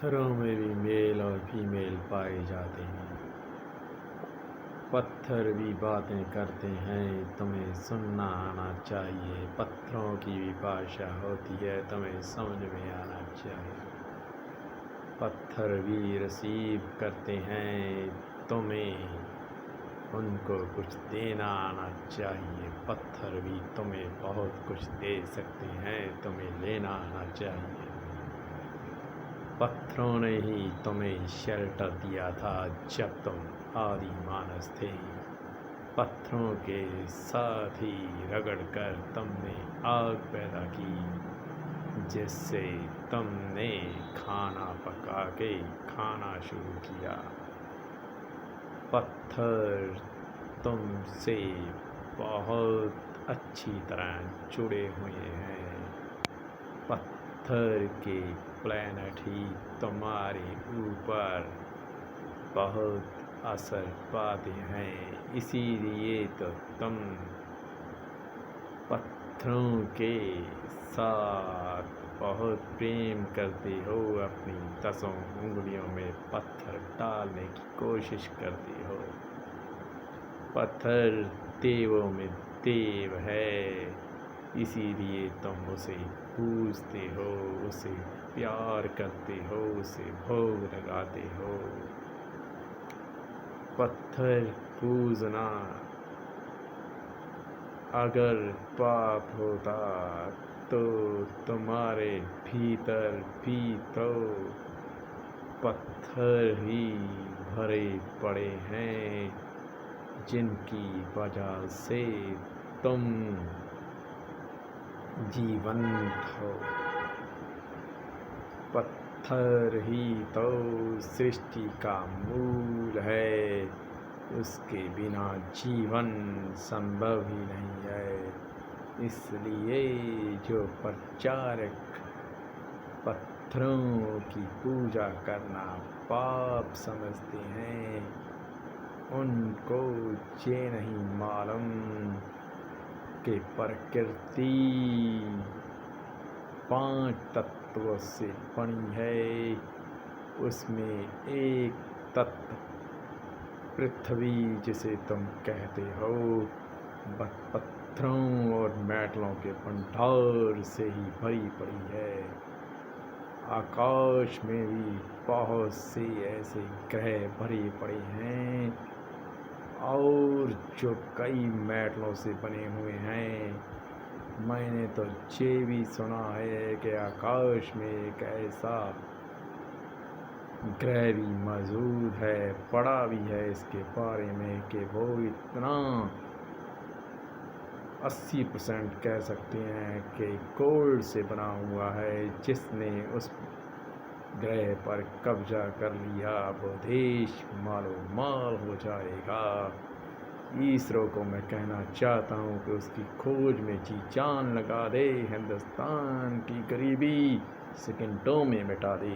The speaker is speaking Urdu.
پتھروں میں بھی میل اور فیمیل پائے جاتے ہیں، پتھر بھی باتیں کرتے ہیں، تمہیں سننا آنا چاہیے۔ پتھروں کی بھی بھاشا ہوتی ہے، تمہیں سمجھ میں آنا چاہیے۔ پتھر بھی ریسیو کرتے ہیں، تمہیں ان کو کچھ دینا آنا چاہیے۔ پتھر بھی تمہیں بہت کچھ دے سکتے ہیں، تمہیں لینا آنا چاہیے۔ پتھروں نے ہی تمہیں شیلٹر دیا تھا جب تم آدی مانس تھے۔ پتھروں کے ساتھ ہی رگڑ کر تم نے آگ پیدا کی، جس سے تم نے کھانا پکا کے کھانا شروع کیا۔ پتھر تم سے بہت اچھی طرح جڑے ہوئے ہیں۔ پتھر کے پلینٹ ہی تمہارے اوپر بہت اثر پاتے ہیں، اسی لیے تو تم پتھروں کے ساتھ بہت پریم کرتے ہو، اپنی 10 انگلیوں میں پتھر ڈالنے کی کوشش کرتے ہو۔ پتھر دیووں میں دیو ہے، اسی لیے تم اسے پوجتے ہو، اسے پیار کرتے ہو، اسے بھوگ لگاتے ہو۔ پتھر پوجنا اگر پاپ ہوتا تو تمہارے بھیتر بھی تو پتھر ہی بھرے پڑے ہیں، جن کی وجہ سے تم جیونت ہو۔ پتھر ہی تو سرشٹی کا مول ہے، اس کے بنا جیون سمبھو ہی نہیں ہے۔ اس لیے جو پرچارک پتھروں کی پوجا کرنا پاپ سمجھتے ہیں، ان کو یہ نہیں معلوم کہ پرکرتی 5 تتووں سے بنی ہے، اس میں ایک تتو پرتھوی جسے تم کہتے ہو، پتھروں اور میٹلوں کے بھنڈار سے ہی بھری پڑی ہے۔ آکاش میں بھی بہت سے ایسے گرہ بھرے پڑے ہیں اور جو کئی میٹلوں سے بنے ہوئے ہیں۔ میں نے تو یہ بھی سنا ہے کہ آکاش میں ایک ایسا گرہ بھی موجود ہے، پڑھا بھی ہے اس کے بارے میں کہ وہ اتنا 80% کہہ سکتے ہیں کہ گولڈ سے بنا ہوا ہے، جس نے اس گرہ پر قبضہ کر لیا وہ دیش مالو مال ہو جائے گا۔ اسرو کو میں کہنا چاہتا ہوں کہ اس کی کھوج میں جی جان لگا دے، ہندوستان کی غریبی سیکنڈوں میں مٹا دے۔